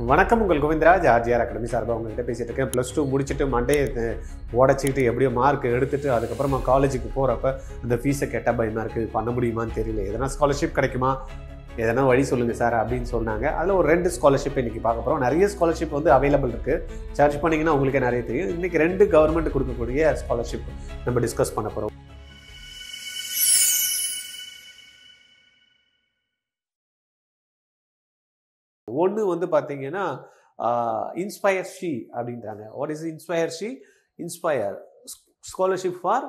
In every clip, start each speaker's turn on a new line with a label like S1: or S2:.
S1: வணக்கம், உங்கள் Govindaraj RGR academy சார்பாக உங்கள்கிட்ட பேசிகிட்டு இருக்கேன். +2 முடிச்சுட்டு மண்டே உடச்சிக்கிட்டு எப்படியோ மார்க் எடுத்துட்டு அதுக்கப்புறமா காலேஜுக்கு போகிறப்ப அந்த ஃபீஸை கேட்டால் பயமாக இருக்குது, பண்ண முடியுமான்னு தெரியல, எதனா ஸ்காலர்ஷிப் கிடைக்குமா, எதனா வழி சொல்லுங்கள் சார் அப்படின்னு சொன்னாங்க. அதில் ஒரு 2 ஸ்காலர்ஷிப் இன்றைக்கி பார்க்க போகிறோம். நிறைய ஸ்காலர்ஷிப் வந்து அவைலபிள் இருக்குது, சர்ச் பண்ணிங்கன்னா உங்களுக்கே நிறைய தெரியும். இன்றைக்கி 2 கவர்மெண்ட் கொடுக்கக்கூடிய ஸ்காலர்ஷிப் நம்ம டிஸ்கஸ் பண்ண போகிறோம். ஒன்று வந்து பார்த்தீங்கன்னா இன்ஸ்பயர் ஷீ அப்படின்றாங்க. What is inspire she? Inspire scholarship for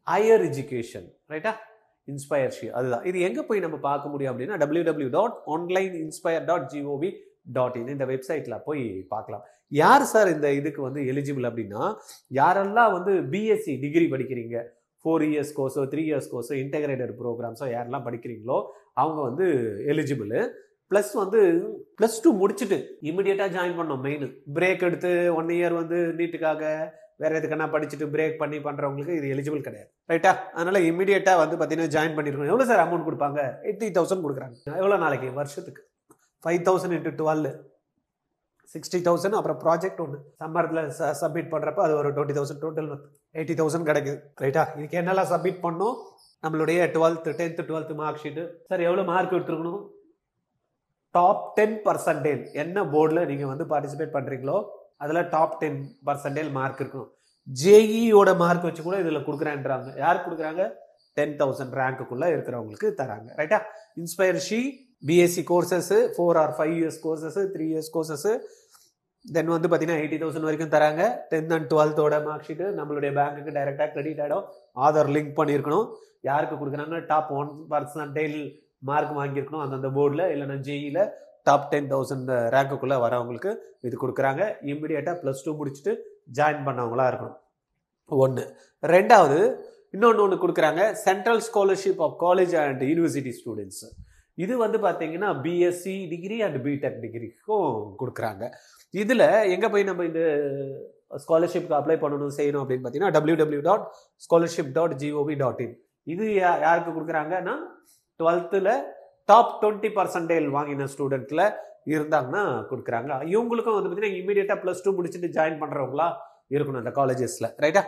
S1: higher education, ரைட்டா? இன்ஸ்பயர் ஷீ அதுதான். இது எங்கே போய் நம்ம பார்க்க முடியும் அப்படின்னா www.onlineinspire.gov.in இந்த வெப்சைட்டில் போய் பார்க்கலாம். யார் சார் இந்த இதுக்கு வந்து எலிஜிபிள் அப்படின்னா, யாரெல்லாம் வந்து பிஎஸ்சி டிகிரி படிக்கிறீங்க, 4 இயர்ஸ் கோர்ஸோ 3 இயர்ஸ் கோர்ஸோ இன்டெகிரேட்டட் ப்ரோக்ராம்ஸோ யாரெல்லாம் படிக்கிறீங்களோ அவங்க வந்து எலிஜிபிள். ப்ளஸ் வந்து +2 முடிச்சுட்டு இமிடியேட்டாக ஜாயின் பண்ணோம். மெயின் பிரேக் எடுத்து 1 இயர் வந்து நீட்டுக்காக வேற எதுக்குன்னா படிச்சுட்டு பிரேக் பண்ணி பண்ணுறவங்களுக்கு இது எலிஜிபிள் கிடையாது, ரைட்டா? அதனால இமிடியேட்டாக வந்து பார்த்தீங்கன்னா ஜாயின் பண்ணிருக்கணும். எவ்வளோ சார் அமௌண்ட் கொடுப்பாங்க? 80,000 கொடுக்குறாங்க. எவ்வளோ நாளைக்கு? வருஷத்துக்கு 5,000 × 12 60,000. அப்புறம் ப்ராஜெக்ட் ஒன்று சம்மரில் சப்மிட் பண்ணுறப்ப அது ஒரு 20,000, டோட்டல் 80,000 கிடைக்குது, ரைட்டா? இதுக்கு என்னெல்லாம் சப்மிட் பண்ணோம்? நம்மளுடைய 10th மார்க் ஷீட்டு. சார் எவ்வளோ மார்க் எடுத்துருக்கணும்? டாப் 10% என்ன போர்டில் நீங்கள் வந்து பார்ட்டிசிபேட் பண்ணுறீங்களோ அதில் டாப் 10% மார்க் இருக்கணும். ஜேஇயோட மார்க் வச்சு கூட இதில் கொடுக்குறேன்றாங்க. யார் கொடுக்குறாங்க? 10,000 ரேங்க்குள்ளே இருக்கிறவங்களுக்கு தராங்க, ரைட்டா? INSPIRE SHE BSc courses 4 or 5 years courses, 3 years courses, then வந்து பார்த்தீங்கன்னா 80,000 வரைக்கும் தராங்க. 10th and 12th mark sheet நம்மளுடைய பேங்க்குக்கு டைரெக்டாக கிரெடிட் ஆகிடும். ஆதார் லிங்க் பண்ணியிருக்கணும். யாருக்கு கொடுக்குறாங்க? டாப் 1% மார்க் வாங்கியிருக்கணும் அந்தந்த போர்டில், இல்லைன்னா ஜேஇயில் டாப் 10,000 ரேங்க்குள்ளே வரவங்களுக்கு இது கொடுக்குறாங்க. இம்மிடியேட்டாக +2 முடிச்சுட்டு ஜாயின் பண்ணவங்களா இருக்கணும். ஒன்று. ரெண்டாவது இன்னொன்று கொடுக்குறாங்க, central scholarship of college and university students. இது வந்து பார்த்தீங்கன்னா பிஎஸ்சி டிகிரி அண்ட் பிடெக் டிகிரிக்கும் கொடுக்குறாங்க. இதில் எங்கே போய் நம்ம இந்த ஸ்காலர்ஷிப்க்கு அப்ளை பண்ணணும் செய்யணும் அப்படின்னு பார்த்தீங்கன்னா www.scholarship.gov.in. இது யாருக்கு கொடுக்குறாங்கன்னா 12th டாப் 20% வாங்கின ஸ்டூடெண்ட்டில் இருந்தாங்கன்னா கொடுக்குறாங்க. இவங்களுக்கும் வந்து பார்த்தீங்கன்னா இமீடியட்டாக +2 முடிச்சுட்டு ஜாயின் பண்ணுறவங்களா இருக்கணும் அந்த காலேஜஸில், ரைட்டா?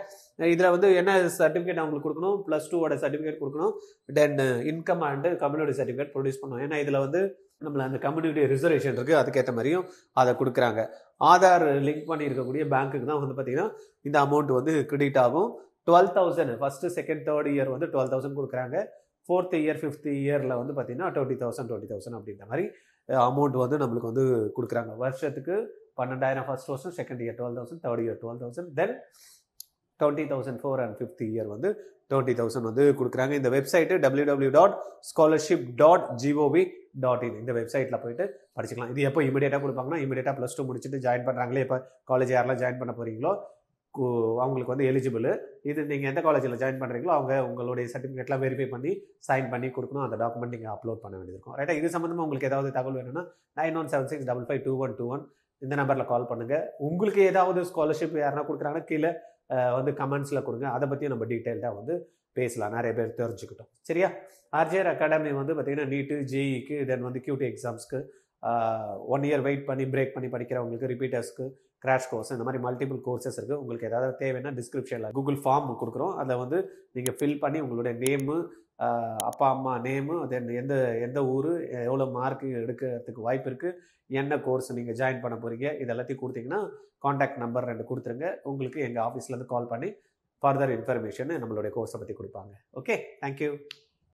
S1: இதில் வந்து என்ன சர்டிஃபிகேட் அவங்களுக்கு கொடுக்கணும்? +2 சர்டிஃபிகேட் கொடுக்கணும். Then income and community certificate produce பண்ணணும். ஏன்னா இதில் வந்து நம்மள அந்த கம்யூனிட்டி ரிசர்வேஷன் இருக்குது, அதுக்கேற்ற மாதிரியும் அதை கொடுக்குறாங்க. ஆதார் லிங்க் பண்ணி இருக்கக்கூடிய பேங்க்குக்கு தான் வந்து பார்த்தீங்கன்னா இந்த அமௌண்ட் வந்து கிரெடிட் ஆகும். 12,000 ஃபஸ்ட்டு, செகண்ட், தேர்ட் இயர் வந்து 12,000 கொடுக்குறாங்க. 4th இயர் 5th இயரில் வந்து பார்த்தீங்கன்னா 20,000 அப்படின்ற மாதிரி அமௌண்ட் வந்து நம்மளுக்கு வந்து கொடுக்குறாங்க. வருஷத்துக்கு 12,000 ஃபர்ஸ்ட் வருஷம், second year 12,000, third year 12,000, then 20,000 4th and 5th year வந்து 20,000 வந்து கொடுக்குறாங்க. இந்த வெப்சைட்டு www.scholarship.gov.in இந்த வெப்சைட்டில் போயிட்டு படிச்சுக்கலாம். இது எப்போ இமீடியட்டாக கொடுப்பாங்கன்னா இமீடியட்டாக +2 முடிச்சுட்டு ஜாயின் பண்ணுறாங்களே, இப்போ காலேஜ் யாரெல்லாம் ஜாயின் பண்ண போகிறீங்களோ அவங்களுக்கு வந்து எலிஜிபிள். இது நீங்கள் எந்த காலேஜில் ஜாயின் பண்ணுறீங்களோ அவங்க உங்களுடைய சர்டிஃபிகேட்லாம் வெரிஃபை பண்ணி சைன் பண்ணி கொடுக்கணும். அந்த டாக்குமெண்ட் நீங்கள் அப்லோட் பண்ண வேண்டியது இருக்கும், ரைட்டா? இது சம்மந்தமாக உங்களுக்கு ஏதாவது தகவல் வேணும்னா 9176552121 இந்த நம்பரில் கால் பண்ணுங்கள். உங்களுக்கு ஏதாவது ஸ்காலர்ஷிப் யாருன்னா கொடுக்குறாங்கன்னா கீழே வந்து கமெண்ட்ஸில் கொடுங்க. அதை பற்றியும் நம்ம டீட்டெயில்டாக வந்து பேசலாம், நிறைய பேர் தெரிஞ்சுக்கிட்டோம், சரியா? ஆர்ஜிஆர் அகாடமி வந்து பார்த்தீங்கன்னா நீட்டு, ஜேஇக்கு, தென் வந்து QT எக்ஸாம்ஸ்க்கு 1 இயர் வெயிட் பண்ணி பிரேக் பண்ணி படிக்கிறவங்களுக்கு, ரிப்பீட்டர்ஸ்க்கு, கிராஷ் கோர்ஸ், இந்த மாதிரி மல்டிபிள் கோர்சஸ் இருக்குது. உங்களுக்கு ஏதாவது தேவைன்னா டிஸ்கிரிப்ஷனில் கூகுள் ஃபார்ம் கொடுக்குறோம். அதை வந்து நீங்கள் ஃபில் பண்ணி உங்களுடைய நேமு, அப்பா அம்மா நேமு, தென் எந்த ஊர், எவ்வளோ மார்க் எடுக்கிறதுக்கு வாய்ப்பு இருக்குது, என்ன கோர்ஸ் நீங்கள் ஜாயின் பண்ண போகிறீங்க, இது எல்லாத்தையும் கொடுத்தீங்கன்னா காண்டாக்ட் நம்பர் 2 கொடுத்துருங்க. உங்களுக்கு எங்கள் ஆஃபீஸ்லேருந்து கால் பண்ணி ஃபர்தர் இன்ஃபர்மேஷன் நம்மளுடைய கோர்ஸை பற்றி கொடுப்பாங்க. Okay, thank you.